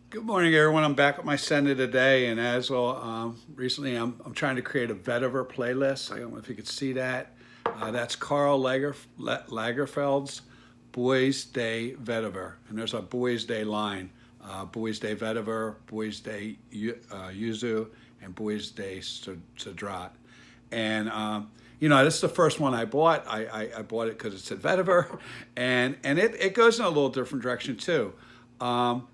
Good morning, everyone. I'm back with my sender today, and as well, recently I'm trying to create a vetiver playlist. I don't know if you could see that. That's Lagerfeld's Bois de Vetiver, and there's a Bois de line: Bois de Vetiver, Bois de Yuzu, and Bois de Cedrat. And this is the first one I bought. I bought it because it said vetiver, and it goes in a little different direction too. Um,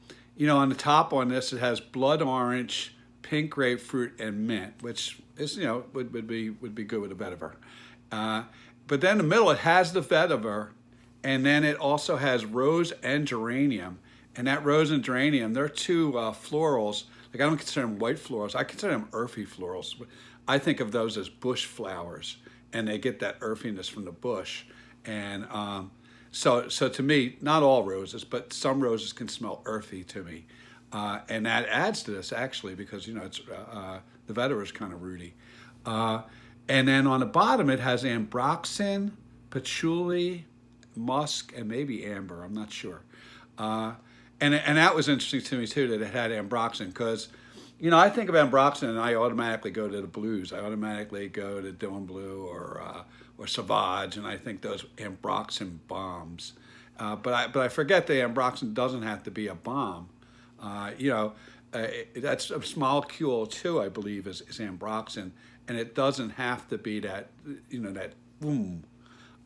on the top on this, it has blood orange, pink grapefruit, and mint, which is would be good with a vetiver. Uh, but then in the middle, it has the vetiver, and then it also has rose and geranium. And that rose and geranium, they're two florals. Like I don't consider them white florals. I consider them earthy florals. I think of those as bush flowers, and they get that earthiness from the bush. And so to me, not all roses, but some roses can smell earthy to me, and that adds to this actually because it's the vetiver is kind of rooty. Uh, and then on the bottom, it has ambroxan, patchouli, musk, and maybe amber. I'm not sure. Uh, and that was interesting to me too that it had ambroxan because, I think of ambroxan and I automatically go to the blues. I automatically go to Dylan Blue or Savage, and I think those ambroxan bombs. But I forget that ambroxan doesn't have to be a bomb. Uh, you know, that's a molecule too, I believe, is ambroxan, and it doesn't have to be that that boom.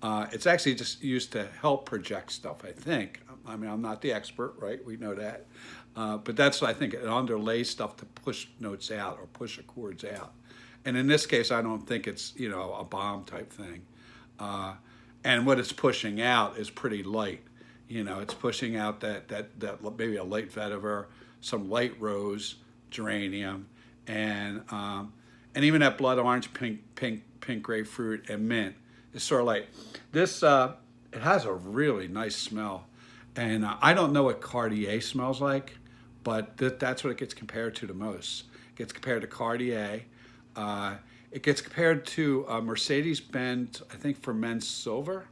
It's actually just used to help project stuff, I think. I mean, I'm not the expert, right? We know that. But that's, I think, it underlays stuff to push notes out or push chords out. And in this case, I don't think it's, a bomb type thing. Uh, and what it's pushing out is pretty light. It's pushing out that maybe a light vetiver, some light rose, geranium, and even that blood orange, pink grapefruit, and mint. It's sort of like this. It has a really nice smell, and I don't know what Cartier smells like, but that's what it gets compared to the most. It gets compared to Cartier. It gets compared to Mercedes Benz, I think, for men's silver.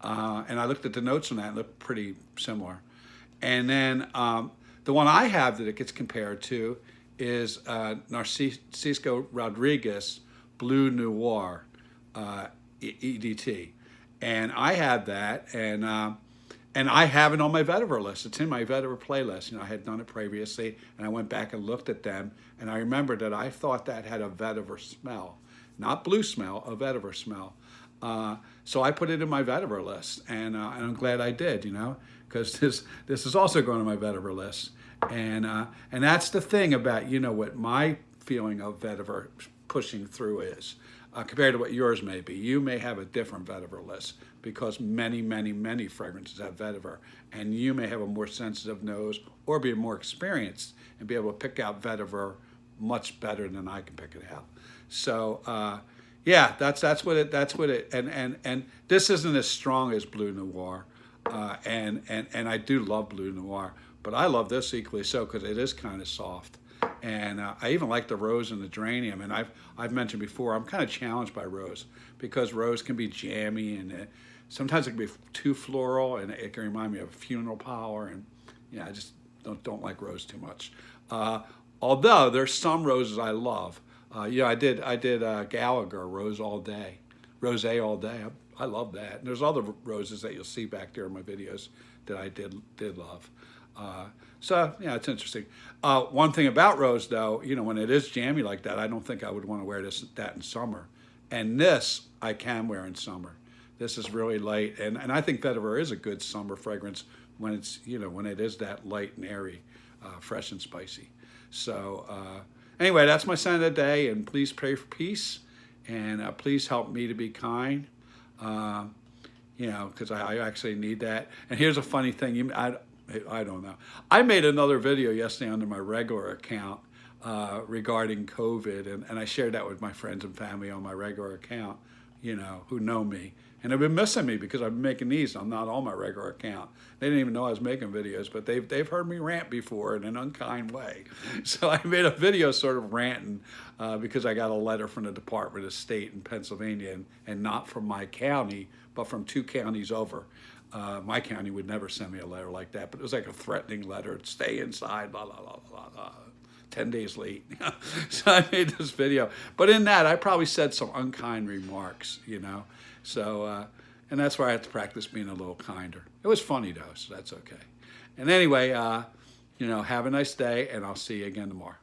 And I looked at the notes on that; and it looked pretty similar. And then the one I have that it gets compared to is Narcisco Rodriguez Blue Noir EDT, and I have that, and I have it on my vetiver list. It's in my vetiver playlist. I had done it previously, and I went back and looked at them, and I remembered that I thought that had a vetiver smell, not blue smell, a vetiver smell. So I put it in my vetiver list, and I'm glad I did, because this is also going on my vetiver list, and that's the thing about what my feeling of vetiver pushing through is. Compared to what yours may be. You may have a different vetiver list because many, many, many fragrances have vetiver, and you may have a more sensitive nose or be more experienced and be able to pick out vetiver much better than I can pick it out. So yeah, that's what it and this isn't as strong as Blue Noir, and I do love Blue Noir, but I love this equally so because it is kind of soft. And I even like the rose and the geranium. And I've mentioned before, I'm kind of challenged by rose because rose can be jammy and sometimes it can be too floral and it can remind me of funeral power. And I just don't like rose too much. Uh, Although there's some roses I love. I did Gallagher Rose All Day, Rose All Day. I love that. And there's other roses that you'll see back there in my videos that I did love. So yeah, it's interesting. One thing about rose, though, when it is jammy like that, I don't think I would want to wear that in summer. And this I can wear in summer. This is really light, and I think vetiver is a good summer fragrance when it's when it is that light and airy, fresh and spicy. So anyway, that's my sign of the day, and please pray for peace, and please help me to be kind. Uh, because I actually need that. And here's a funny thing. I don't know. I made another video yesterday under my regular account regarding COVID, and I shared that with my friends and family on my regular account, who know me. And they've been missing me because I've been making these. I'm not on my regular account. They didn't even know I was making videos, but they've heard me rant before in an unkind way. So I made a video sort of ranting because I got a letter from the Department of State in Pennsylvania, and not from my county, but from two counties over. My county would never send me a letter like that, but it was like a threatening letter. Stay inside, blah, blah, blah, blah, blah. 10 days late. So I made this video. But in that, I probably said some unkind remarks, you know. So, and that's where I had to practice being a little kinder. It was funny, though, so that's okay. And anyway, you know, have a nice day, and I'll see you again tomorrow.